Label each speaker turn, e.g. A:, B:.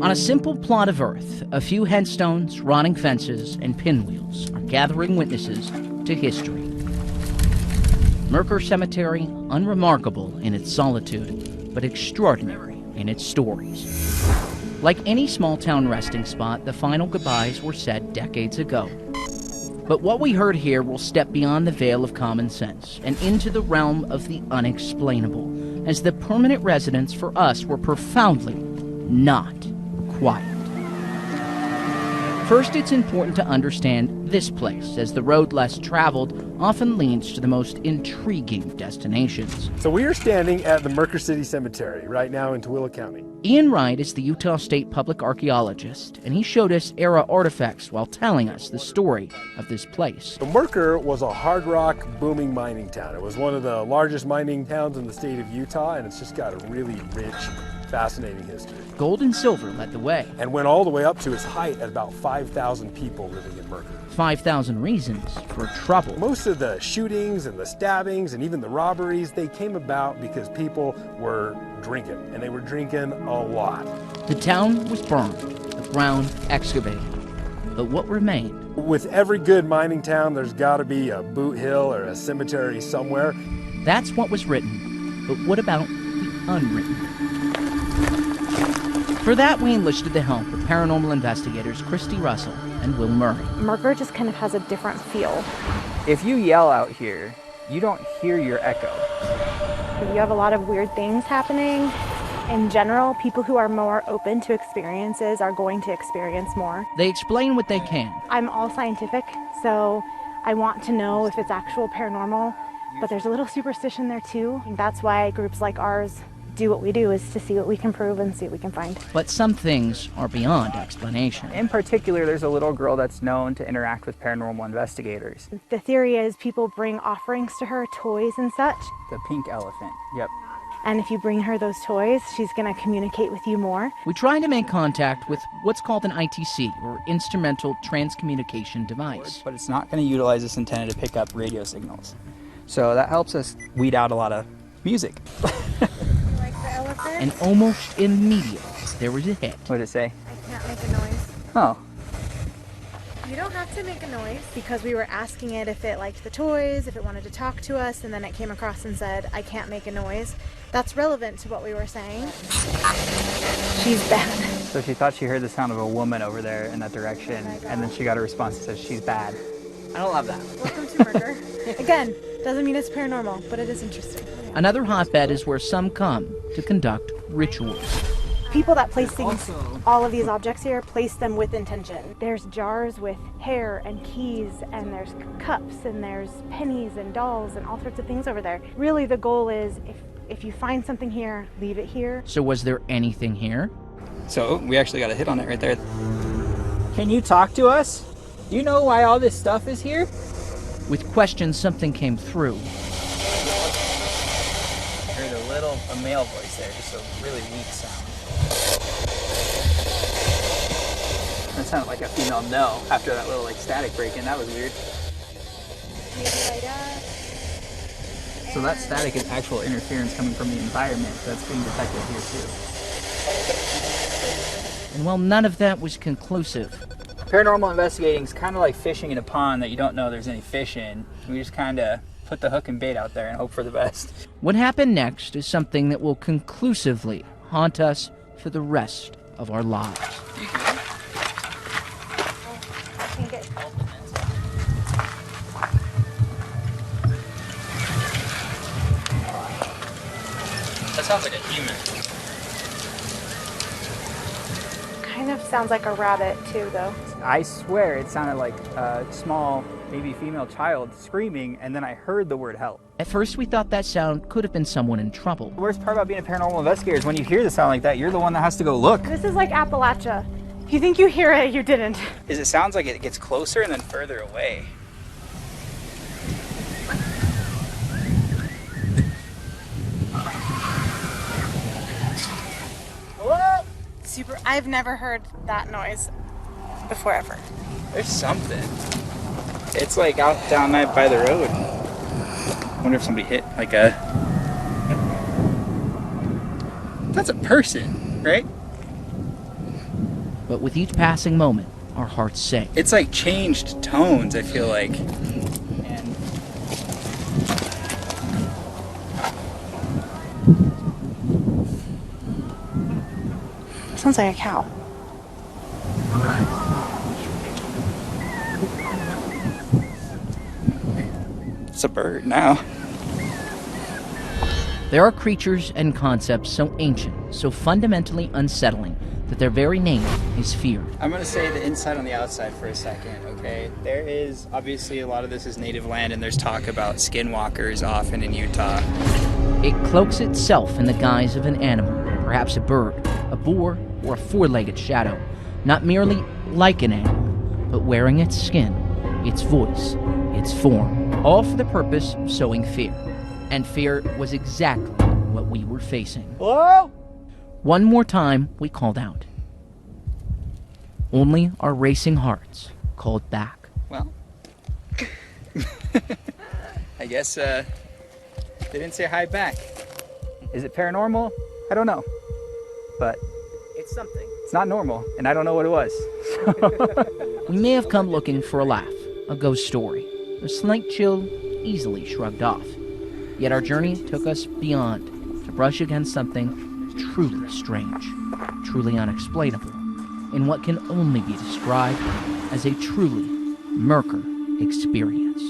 A: On a simple plot of earth, a few headstones, rotting fences, and pinwheels are gathering witnesses to history. Mercur Cemetery, unremarkable in its solitude, but extraordinary in its stories. Like any small-town resting spot, the final goodbyes were said decades ago. But what we heard here will step beyond the veil of common sense and into the realm of the unexplainable, as the permanent residents for us were profoundly not quiet. First, it's important to understand this place, as the road less traveled often leads to the most intriguing destinations.
B: So we are standing at the Mercur City Cemetery right now in Tooele County.
A: Ian Wright is the Utah State public archaeologist, and he showed us era artifacts while telling us the story of this place.
B: So Mercur was a hard rock booming mining town. It was one of the largest mining towns in the state of Utah, and it's just got a really rich, fascinating history.
A: Gold and silver led the way.
B: And went all the way up to its height at about 5,000 people living in Mercur.
A: 5,000 reasons for trouble.
B: Most of the shootings and the stabbings and even the robberies, they came about because people were drinking, and they were drinking a lot.
A: The town was burned, the ground excavated. But what remained?
B: With every good mining town, there's got to be a boot hill or a cemetery somewhere.
A: That's what was written. But what about the unwritten? For that, we enlisted the help of paranormal investigators Christy Russell and Will Murray.
C: Mercur just kind of has a different feel.
D: If you yell out here, you don't hear your echo.
C: You have a lot of weird things happening. In general, people who are more open to experiences are going to experience more.
A: They explain what they can.
C: I'm all scientific, so I want to know if it's actual paranormal, but there's a little superstition there too. And that's why groups like ours do what we do, is to see what we can prove and see what we can find.
A: But some things are beyond explanation.
D: In particular, there's a little girl that's known to interact with paranormal investigators.
C: The theory is people bring offerings to her, toys and such.
D: The pink elephant, yep.
C: And if you bring her those toys, she's going to communicate with you more.
A: We try to make contact with what's called an ITC, or Instrumental Transcommunication Device.
D: But it's not going to utilize this antenna to pick up radio signals. So that helps us weed out a lot of music.
A: And almost immediately, there was a hit.
D: What did it say?
C: I can't make a noise.
D: Oh.
C: You don't have to make a noise, because we were asking it if it liked the toys, if it wanted to talk to us, and then it came across and said, I can't make a noise. That's relevant to what we were saying. She's bad.
D: So she thought she heard the sound of a woman over there in that direction, and then she got a response that says she's bad. I don't love that.
C: Welcome to Mercur. Again, doesn't mean it's paranormal, but it is interesting.
A: Another hotbed is where some come to conduct rituals.
C: People that place things, all of these objects here, place them with intention. There's jars with hair and keys, and there's cups, and there's pennies and dolls and all sorts of things over there. Really, the goal is if you find something here, leave it here.
A: So was there anything here?
D: So we actually got a hit on it right there. Can you talk to us? Do you know why all this stuff is here?
A: With questions, something came through.
D: I heard a male voice there, just a really weak sound. That sounded like a female no after that little static break-in. That was weird. So that static is actual interference coming from the environment that's being detected here too.
A: And while none of that was conclusive,
D: Paranormal investigating is kind of like fishing in a pond that you don't know there's any fish in. We just kind of put the hook and bait out there and hope for the best.
A: what happened next is something that will conclusively haunt us for the rest of our lives.
D: That sounds like a human.
C: Kind of sounds like a rabbit too, though.
D: I swear it sounded like a small, maybe female child screaming, and then I heard the word help.
A: At first, we thought that sound could have been someone in trouble.
D: The worst part about being a paranormal investigator is when you hear the sound like that, you're the one that has to go look.
C: This is like Appalachia. If you think you hear it, you didn't.
D: It sounds like it gets closer and then further away.
C: What? Super. I've never heard that noise before ever.
D: There's something. It's like out down that by the road. I wonder if somebody hit like a... That's a person, right?
A: But with each passing moment, our hearts sank.
D: It's like changed tones, I feel like. And
C: Sounds like a cow.
D: it's a bird now.
A: There are creatures and concepts so ancient, so fundamentally unsettling, that their very name is feared.
D: I'm gonna say the inside on the outside for a second, okay? There is, obviously a lot of this is native land, and there's talk about skinwalkers often in Utah.
A: It cloaks itself in the guise of an animal, perhaps a bird, a boar, or a four-legged shadow, not merely like an animal, but wearing its skin, its voice, its form, all for the purpose of sowing fear. And fear was exactly what we were facing.
D: Hello?
A: One more time, we called out. Only our racing hearts called back.
D: Well, I guess they didn't say hi back. Is it paranormal? I don't know. But
A: It's something.
D: it's not normal, and I don't know what it was.
A: We may have come looking for a laugh, a ghost story, a slight chill easily shrugged off. Yet our journey took us beyond to brush against something truly strange, truly unexplainable, in what can only be described as a truly Mercur experience.